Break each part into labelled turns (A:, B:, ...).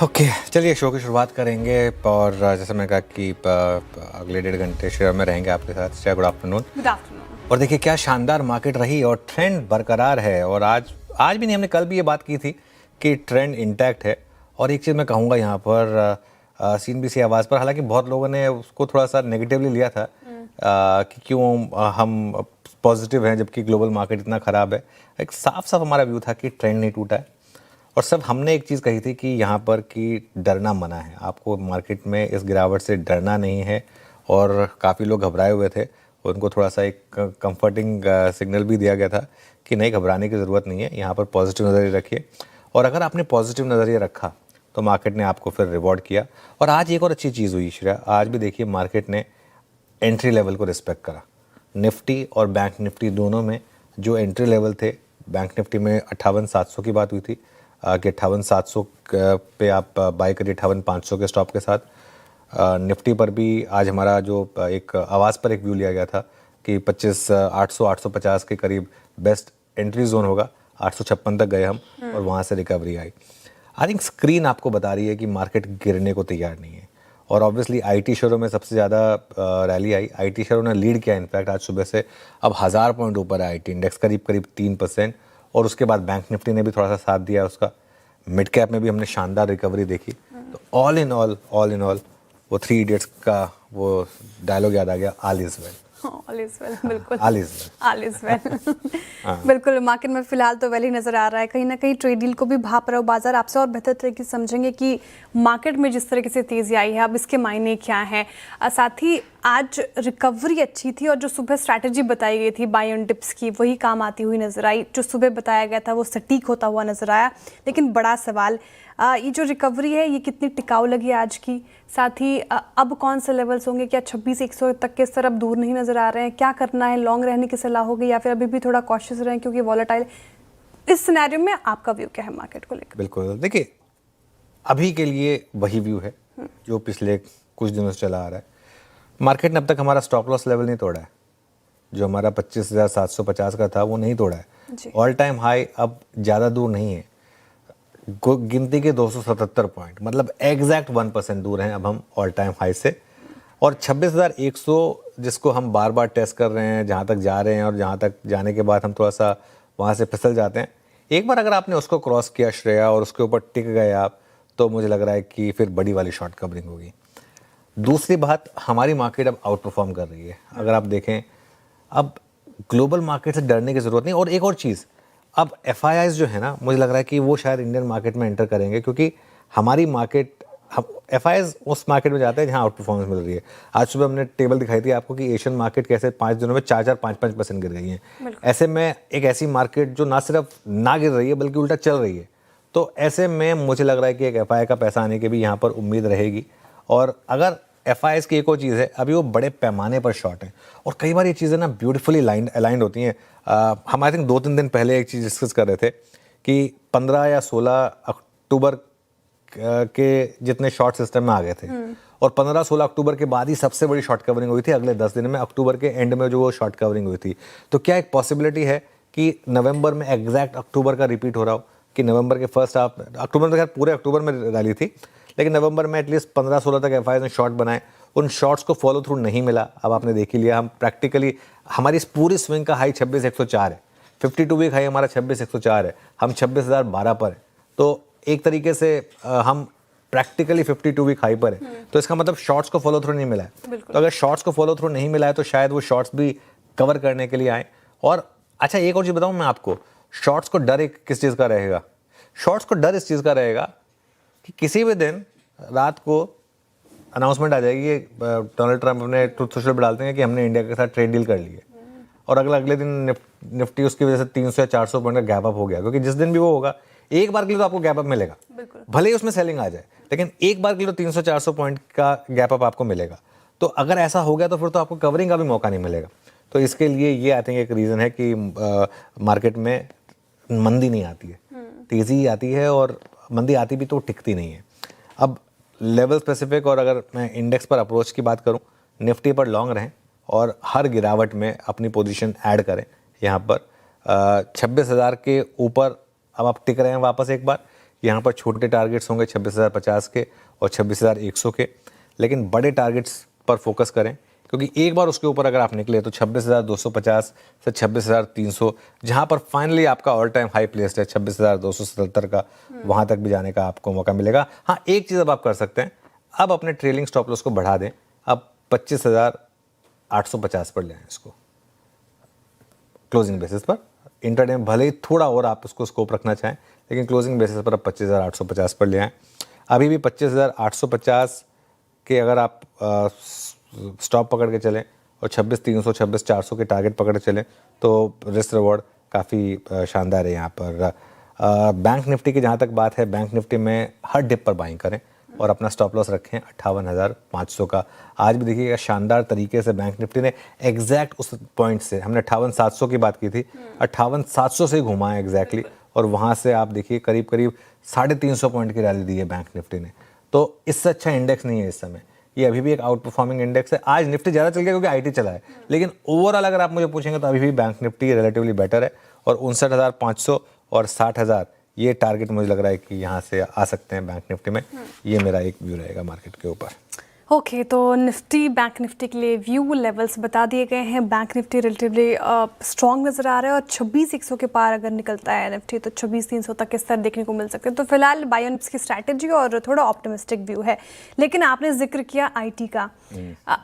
A: Okay चलिए show की शुरुआत करेंगे और जैसे मैंने कहा कि अगले 1.5 घंटे शेयर में रहेंगे आपके साथ। Share good afternoon.
B: Good afternoon.
A: और देखिए क्या शानदार मार्केट रही और ट्रेंड बरकरार है। और आज भी नहीं, हमने कल भी ये बात की थी कि ट्रेंड इंटैक्ट है। और एक चीज़ मैं कहूँगा यहाँ पर CNBC आवाज़ पर, हालांकि बहुत लोगों ने उसको थोड़ा सा नेगेटिवली लिया था कि क्यों हम पॉजिटिव हैं जबकि ग्लोबल मार्केट इतना ख़राब है। एक साफ साफ हमारा व्यू था कि ट्रेंड नहीं टूटा है। और सब हमने एक चीज़ कही थी कि यहाँ पर कि डरना मना है, आपको मार्केट में इस गिरावट से डरना नहीं है। और काफ़ी लोग घबराए हुए थे, उनको थोड़ा सा एक कंफर्टिंग सिग्नल भी दिया गया था कि नहीं, घबराने की ज़रूरत नहीं है, यहाँ पर पॉजिटिव नज़रिए रखिए। और अगर आपने पॉजिटिव नज़रिए रखा तो मार्केट ने आपको फिर रिवॉर्ड किया। और आज एक और अच्छी चीज़ हुई श्रेया, आज भी देखिए मार्केट ने एंट्री लेवल को रिस्पेक्ट करा। निफ्टी और बैंक निफ्टी दोनों में जो एंट्री लेवल थे, बैंक निफ्टी में 58,700 की बात हुई थी कि 58,700 पे आप बाय करिए 58,500 के स्टॉप के साथ। निफ्टी पर भी आज हमारा जो एक आवाज़ पर एक व्यू लिया गया था कि 25,800-850 के करीब बेस्ट एंट्री जोन होगा। 856 तक गए हम और वहाँ से recovery I. I think screen आपको बता रही है कि मार्केट गिरने को तैयार नहीं है। और ऑब्वियसली आईटी शेयरों में सबसे ज़्यादा रैली आई, आईटी शेयरों ने लीड किया। इनफैक्ट आज सुबह से अब 1000 पॉइंट ऊपर है आईटी इंडेक्स, करीब करीब 3%। और उसके बाद बैंक निफ्टी ने भी थोड़ा सा साथ दिया उसका। मिड कैप में भी हमने शानदार रिकवरी देखी। तो ऑल इन ऑल वो 3 इडियट्स का वो डायलॉग याद आ गया, all is well.
B: All is well, बिल्कुल
A: all is well,
B: all is well. बिल्कुल मार्केट में फिलहाल तो वेल ही नजर आ रहा है। कहीं ना कहीं ट्रेड डील को भी भाप रहा हो बाजार। आपसे और बेहतर तरीके से समझेंगे कि मार्केट में जिस तरीके से तेजी आई है अब इसके मायने क्या हैं। साथ ही आज रिकवरी अच्छी थी और जो सुबह स्ट्रैटेजी बताई गई थी बाय ऑन डिप्स की, वही काम आती हुई नजर आई। जो सुबह बताया गया था वो सटीक होता हुआ नजर आया। लेकिन बड़ा सवाल, ये जो रिकवरी है ये कितनी टिकाऊ लगी आज की। साथ ही अब कौन से लेवल्स होंगे, क्या 26,100 तक के स्तर अब दूर नहीं नजर आ रहे हैं? क्या करना है, लॉन्ग रहने की सलाह होगी या फिर अभी भी थोड़ा कॉशियस रहें क्योंकि वॉलेटाइल। इस सिनेरियो में आपका व्यू क्या है मार्केट को लेकर?
A: बिल्कुल देखिए अभी के लिए वही व्यू है जो पिछले कुछ दिनों से चला आ रहा है। मार्केट ने अब तक हमारा स्टॉप लॉस लेवल नहीं तोड़ा है। जो हमारा 25,750 का था वो नहीं तोड़ा है। ऑल टाइम हाई अब ज़्यादा दूर नहीं है, गिनती के 277 पॉइंट, मतलब एग्जैक्ट 1% दूर हैं अब हम ऑल टाइम हाई से। और 26,100 जिसको हम बार बार टेस्ट कर रहे हैं, जहाँ तक जा रहे हैं और जहाँ तक जाने के बाद हम थोड़ा सा वहाँ से फिसल जाते हैं। एक बार अगर आपने उसको क्रॉस किया श्रेया और उसके ऊपर टिक गए आप, तो मुझे लग रहा है कि फिर बड़ी वाली शॉर्ट कवरिंग होगी। दूसरी बात, हमारी मार्केट अब आउट परफॉर्म कर रही है। अगर आप देखें अब ग्लोबल मार्केट से डरने की ज़रूरत नहीं। और एक और चीज़, अब FIIs जो है ना, मुझे लग रहा है कि वो शायद इंडियन मार्केट में एंटर करेंगे क्योंकि हमारी मार्केट, FIIs उस मार्केट में जाते हैं जहाँ आउट परफॉर्मेंस मिल रही है। आज सुबह हमने टेबल दिखाई थी आपको कि एशियन मार्केट कैसे 5 दिनों में 4-4, 5-5% गिर गई हैं। ऐसे में एक ऐसी मार्केट जो ना सिर्फ ना गिर रही है बल्कि उल्टा चल रही है, तो ऐसे में मुझे लग रहा है कि एक FII का पैसा आने की भी यहाँ पर उम्मीद रहेगी। और अगर FIIs की एक और चीज़ है, अभी वो बड़े पैमाने पर शॉर्ट हैं और कई बार ये चीज़ें ना ब्यूटीफुली अलाइंड होती हैं। हम आई थिंक 2-3 दिन पहले एक चीज़ डिस्कस कर रहे थे कि 15 या 16 अक्टूबर के जितने शॉर्ट सिस्टम में आ गए थे और 15-16 अक्टूबर के बाद ही सबसे बड़ी शॉर्ट कवरिंग हुई थी। अगले 10 दिन में अक्टूबर के एंड में जो वो शॉर्ट कवरिंग हुई थी, तो क्या एक पॉसिबिलिटी है कि नवंबर में एग्जैक्ट अक्टूबर का रिपीट हो रहा हो कि नवंबर के फर्स्ट हाफ, अक्टूबर में, खैर पूरे अक्टूबर में रैली थी, लेकिन नवंबर में एटलीस्ट 15-16 तक FIIs ने शॉर्ट बनाए, उन शॉर्ट्स को फॉलो थ्रू नहीं मिला। अब आपने देख ही लिया, हम प्रैक्टिकली हमारी इस पूरी स्विंग का हाई 26,104 है, 52 वीक हाई हमारा 26,104 है, हम 26,012 पर है। तो एक तरीके से हम प्रैक्टिकली 52 वीक हाई पर है। तो इसका मतलब शॉर्ट्स को फॉलो थ्रू नहीं मिला है। तो अगर शॉर्ट्स को फॉलो थ्रू नहीं मिला है तो शायद वो शॉर्ट्स भी कवर करने के लिए आए। और अच्छा एक और चीज़ बताऊँ मैं आपको, शॉर्ट्स को डर एक किस चीज़ का रहेगा? शॉर्ट्स को डर इस चीज़ का रहेगा कि किसी भी दिन रात को अनाउंसमेंट आ जाएगी, डोनाल्ड ट्रंप अपने ट्रुथ सोशल पर डालते हैं कि हमने इंडिया के साथ ट्रेड डील कर ली है, और अगले दिन निफ्टी उसकी वजह से 300 या 400 पॉइंट का गैप अप हो गया। क्योंकि जिस दिन भी वो होगा, एक बार के लिए तो आपको गैप अप मिलेगा, भले ही उसमें सेलिंग आ जाए, लेकिन एक बार के लिए तो 300-400 पॉइंट का गैप अप आपको मिलेगा। तो अगर ऐसा हो गया तो फिर तो आपको कवरिंग का भी मौका नहीं मिलेगा। तो इसके लिए ये आई थिंक एक रीज़न है कि मार्केट में मंदी नहीं आती है, तेज़ी आती है, और मंदी आती भी तो टिकती नहीं है। अब लेवल स्पेसिफिक, और अगर मैं इंडेक्स पर अप्रोच की बात करूं, निफ्टी पर लॉन्ग रहें और हर गिरावट में अपनी पोजीशन ऐड करें। यहाँ पर 26,000 के ऊपर अब आप टिक रहे हैं वापस एक बार, यहाँ पर छोटे टारगेट्स होंगे 26,050 के और 26,100 के, लेकिन बड़े टारगेट्स पर फोकस करें, क्योंकि एक बार उसके ऊपर अगर आप निकले तो 26,250 से 26,300, जहाँ पर फाइनली आपका ऑल टाइम हाई प्लेस्ड है 26,277 का, वहाँ तक भी जाने का आपको मौका मिलेगा। हाँ, एक चीज़ अब आप कर सकते हैं, अब अपने ट्रेलिंग स्टॉप लॉस को बढ़ा दें, अब 25,850 पर ले आएं इसको क्लोजिंग बेसिस पर। इंट्राडे में भले ही थोड़ा और आप उसको स्कोप रखना चाहें, लेकिन क्लोजिंग बेसिस पर अब 25,850 पर ले आएं। अभी भी 25,850 के अगर आप स्टॉप पकड़ के चलें और 26,300 26,400 के टारगेट पकड़ के चलें तो रिस्क रिवॉर्ड काफ़ी शानदार है यहाँ पर। बैंक निफ्टी की जहाँ तक बात है, बैंक निफ्टी में हर डिप पर बाइंग करें और अपना स्टॉप लॉस रखें 58,500 का। आज भी देखिएगा शानदार तरीके से बैंक निफ्टी ने एग्जैक्ट उस पॉइंट से, हमने 58,700 की बात की थी, 58,700 से ही घुमा है एग्जैक्टली, और वहाँ से आप देखिए करीब करीब 350 पॉइंट की रैली दी है बैंक निफ्टी ने। तो इससे अच्छा इंडेक्स नहीं है इस समय, ये अभी भी एक आउट परफॉर्मिंग इंडेक्स है। आज निफ्टी ज़्यादा चल गया क्योंकि आईटी चला है, लेकिन ओवरऑल अगर आप मुझे पूछेंगे तो अभी भी बैंक निफ्टी रिलेटिवली बेटर है, और 59,500 और 60,000 ये टारगेट मुझे लग रहा है कि यहाँ से आ सकते हैं बैंक निफ्टी में। ये मेरा एक व्यू रहेगा मार्केट के ऊपर।
B: ओके, तो निफ्टी, बैंक निफ्टी के लिए व्यू लेवल्स बता दिए गए हैं। बैंक निफ्टी रिलेटिवली स्ट्रॉन्ग नजर आ रहा है और 26,100 के पार अगर निकलता है निफ्टी तो 26,300 तक इस तरह देखने को मिल सकते हैं। तो फिलहाल बाय ऑन डिप्स की स्ट्रैटेजी और थोड़ा ऑप्टिमिस्टिक व्यू है। लेकिन आपने जिक्र किया आईटी का।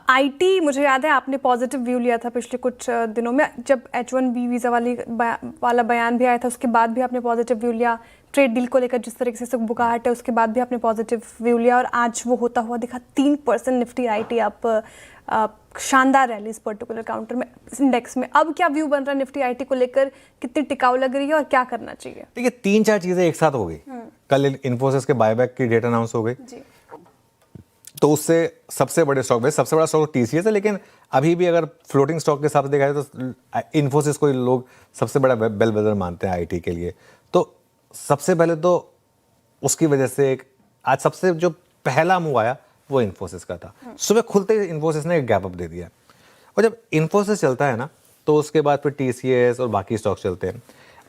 B: आईटी, मुझे याद है आपने पॉजिटिव व्यू लिया था पिछले कुछ दिनों में, जब H1B वीज़ा वाला बयान भी आया था, उसके बाद भी आपने पॉजिटिव व्यू लिया। ट्रेड डील को लेकर जिस तरीके से बुकाहट है उसके बाद भी आपने पॉजिटिव व्यू लिया, और आज वो होता हुआ दिखा। 3% निफ्टी आईटी आप शानदार रैली इस पर्टिकुलर काउंटर में, इंडेक्स में। अब क्या व्यू बन रहा है निफ्टी आईटी को लेकर, कितनी टिकाऊ लग रही है और क्या करना चाहिए?
A: देखिए 3-4 चीज़ें एक साथ हो गई। कल इन्फोसिस के बायबैक की डेट अनाउंस हो गई, तो उससे सबसे बड़े स्टॉक में सबसे बड़ा स्टॉक टीसीएस है, लेकिन अभी भी अगर फ्लोटिंग स्टॉक के हिसाब से देखा जाए तो इन्फोसिस को लोग सबसे बड़ा बेल वेदर मानते हैं आईटी के लिए। तो सबसे पहले तो उसकी वजह से आज सबसे जो पहला मूव आया वो इन्फोसिस का था। सुबह खुलते ही इन्फोसिस ने एक गैप अप दे दिया, और जब इन्फोसिस चलता है ना तो उसके बाद फिर टीसीएस और बाकी स्टॉक चलते हैं।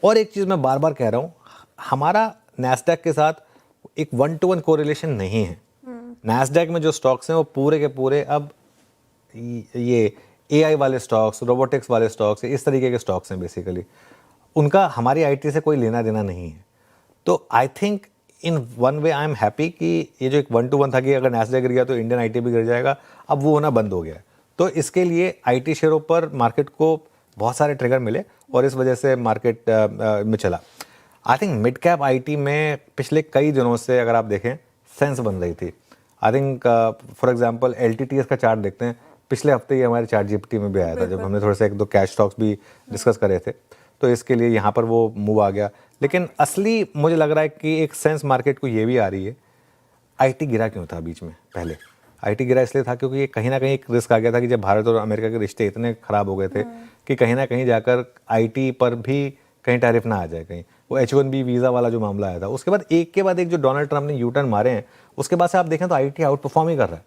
A: और एक चीज़ मैं बार बार कह रहा हूँ, हमारा नैस्डैक के साथ एक 1-to-1 कोरिलेशन नहीं है। नैस्डैक में जो स्टॉक्स हैं वो पूरे के पूरे अब ये एआई वाले स्टॉक्स, रोबोटिक्स वाले स्टॉक्स, इस तरीके के स्टॉक्स हैं बेसिकली, उनका हमारी आईटी से कोई लेना देना नहीं है। तो I think in one way I am happy कि ये जो एक 1-to-1 था कि अगर नैस्डैक गिर गया तो इंडियन आईटी भी गिर जाएगा, अब वो होना बंद हो गया है। तो इसके लिए आईटी शेयरों पर मार्केट को बहुत सारे ट्रिगर मिले और इस वजह से मार्केट में चला। I think mid cap IT में पिछले कई दिनों से अगर आप देखें सेंस बन रही थी। I think for example LTTS का चार्ट देखते हैं, पिछले हफ्ते ही हमारे चार्ट जीपीटी में भी आया था जब हमने थोड़े से 1-2 कैश स्टॉक्स भी डिस्कस करे थे, तो इसके लिए यहाँ पर वो मूव आ गया। लेकिन असली मुझे लग रहा है कि एक सेंस मार्केट को ये भी आ रही है, आईटी गिरा क्यों था बीच में? पहले आईटी गिरा इसलिए था क्योंकि ये कहीं ना कहीं एक रिस्क आ गया था कि जब भारत और अमेरिका के रिश्ते इतने खराब हो गए थे कि कहीं ना कहीं जाकर आईटी पर भी कहीं टैरिफ ना आ जाए। कहीं वो H1B वीज़ा वाला जो मामला आया था, उसके बाद एक के बाद एक जो डोनाल्ड ट्रंप ने यू टर्न मारे हैं, उसके बाद से आप देखें तो आईटी आउट परफॉर्म ही कर रहा है।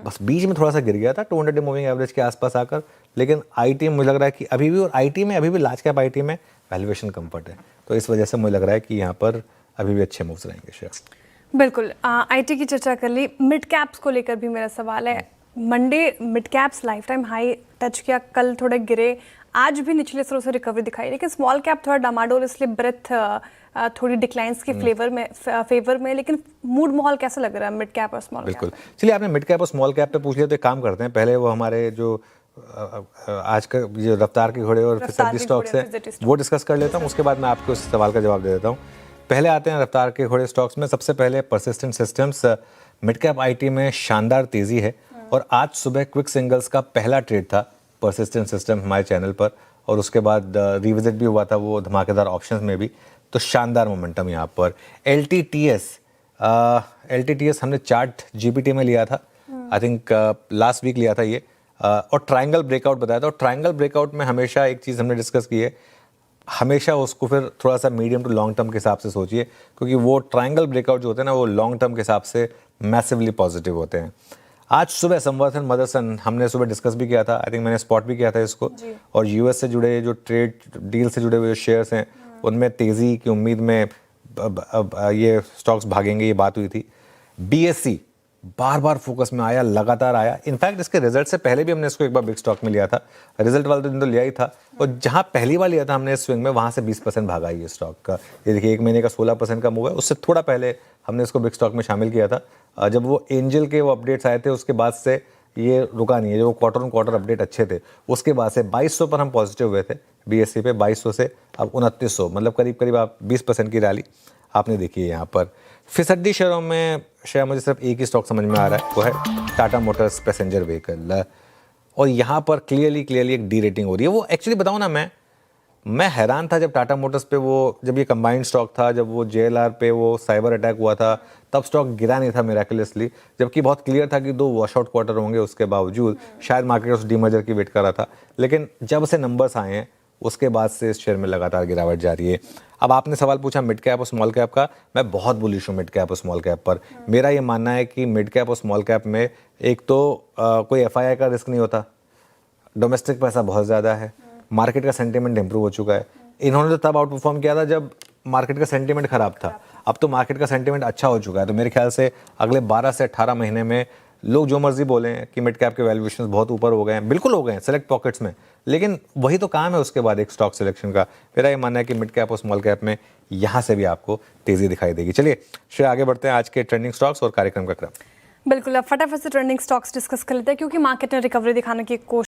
A: बस बीच में थोड़ा सा गिर गया था 200 डे मूविंग एवरेज के आसपास आकर, लेकिन आईटी में मुझे लग रहा है कि अभी भी, और आईटी में अभी भी लार्ज कैप आईटी में वैल्यूएशन कंफर्ट है, तो इस वजह से मुझे लग रहा है कि यहाँ पर अभी भी अच्छे मूव्स रहेंगे शेयर।
B: बिल्कुल, आईटी की चर्चा कर ली। मिड कैप्स को लेकर भी मेरा सवाल है। Monday mid caps life time high touch किया, कल थोड़े गिरे, आज भी निचले स्तरों से रिकवरी दिखाई, लेकिन स्मॉल कैप थोड़ा डामाडोल, इसलिए ब्रेथ थोड़ी डिक्लाइंस के फेवर में। लेकिन मूड माहौल कैसा लग रहा है मिड कैप और स्मॉल कैप?
A: बिल्कुल, चलिए आपने मिड कैप और स्मॉल कैप पे पूछ लिया तो एक काम करते हैं, पहले वो हमारे जो आज का जो रफ्तार के घोड़े और फिजदी स्टॉक्स है वो डिस्कस कर लेता हूँ, उसके बाद मैं आपको उस सवाल का जवाब दे देता हूँ। पहले आते हैं रफ्तार के घोड़े स्टॉक्स में। सबसे पहले persistent systems, mid cap IT में शानदार तेजी है, और आज सुबह क्विक सिंगल्स का पहला ट्रेड था परसिस्टेंट सिस्टम हमारे चैनल पर, और उसके बाद रिविजिट भी हुआ था वो धमाकेदार ऑप्शंस में भी, तो शानदार मोमेंटम यहाँ पर। एलटीटीएस हमने चार्ट जीपीटी में लिया था, आई थिंक लास्ट वीक लिया था ये, और ट्रायंगल ब्रेकआउट बताया था। और ट्रायंगल ब्रेकआउट में हमेशा एक चीज़ हमने डिस्कस की है, हमेशा उसको फिर थोड़ा सा मीडियम टू लॉन्ग टर्म के हिसाब से सोचिए, क्योंकि वो ट्रायंगल ब्रेकआउट जो होते हैं ना वो लॉन्ग टर्म के हिसाब से मैसिवली पॉजिटिव होते हैं। आज सुबह संवर्धन मदरसन हमने सुबह डिस्कस भी किया था, आई थिंक मैंने स्पॉट भी किया था इसको, और यूएस से जुड़े जो ट्रेड डील से जुड़े हुए शेयर्स हैं उनमें तेज़ी की उम्मीद में ये स्टॉक्स भागेंगे, ये बात हुई थी। BSE बार बार फोकस में आया, लगातार आया। इनफैक्ट इसके रिजल्ट से पहले भी हमने इसको एक बार बिग स्टॉक में लिया था, रिजल्ट वाले दिन तो लिया ही था, और जहां पहली बार लिया था हमने इस स्विंग में, वहां से 20% भागा ये स्टॉक का। ये देखिए, एक महीने का 16% का मूव है। उससे थोड़ा पहले हमने इसको बिग स्टॉक में शामिल किया था। जब वो एंजल के वो अपडेट्स आए थे, उसके बाद से ये रुका नहीं है। जो क्वार्टर ऑन क्वार्टर अपडेट अच्छे थे, उसके बाद से 2200 पर हम पॉजिटिव हुए थे BSE पे, 2200 से अब 2900, मतलब करीब करीब आप 20% की रैली आपने देखी है यहाँ पर। फिसड्डी शेयरों में शायद मुझे सिर्फ एक ही स्टॉक समझ में आ रहा है, वो है टाटा मोटर्स पैसेंजर व्हीकल। और यहाँ पर क्लियरली एक डी रेटिंग हो रही है। वो एक्चुअली बताऊँ ना, मैं हैरान था जब टाटा मोटर्स पे वो, जब ये कंबाइंड स्टॉक था, जब वो JLR पे वो साइबर अटैक हुआ था, तब स्टॉक गिरा नहीं था मिराकुलसली, जबकि बहुत क्लियर था कि 2 वॉशआउट क्वार्टर होंगे। उसके बावजूद शायद मार्केट उस डीमर्जर की वेट कर रहा था, लेकिन जब से नंबर्स आए हैं उसके बाद से इस शेयर में लगातार गिरावट जारी है। अब आपने सवाल पूछा मिड कैप और स्मॉल कैप का, मैं बहुत बुलिश हूँ मिड कैप और स्मॉल कैप पर। मेरा ये मानना है कि मिड कैप और स्मॉल कैप में एक तो कोई FII का रिस्क नहीं होता, डोमेस्टिक पैसा बहुत ज़्यादा है, मार्केट का सेंटीमेंट इंप्रूव हो चुका है। इन्होंने तो तब आउट परफॉर्म किया था जब मार्केट का सेंटीमेंट खराब था, अब तो मार्केट का सेंटीमेंट अच्छा हो चुका है। तो मेरे ख्याल से अगले 12 से 18 महीने में लोग जो मर्जी बोले हैं कि मिड कैप के वैल्यूएशंस बहुत ऊपर हो गए हैं, बिल्कुल हो गए हैं सेलेक्ट पॉकेट्स में, लेकिन वही तो काम है उसके बाद एक स्टॉक सिलेक्शन का। मेरा ये मानना है कि मिड कैप और स्मॉल कैप में यहाँ से भी आपको तेज़ी दिखाई देगी। चलिए श्रेय, आगे बढ़ते हैं आज के ट्रेंडिंग स्टॉक्स और कार्यक्रम का क्रम।
B: बिल्कुल, अब फटाफट से ट्रेंडिंग स्टॉक्स डिस्कस कर लेते हैं, क्योंकि मार्केट ने रिकवरी दिखाने की कोशिश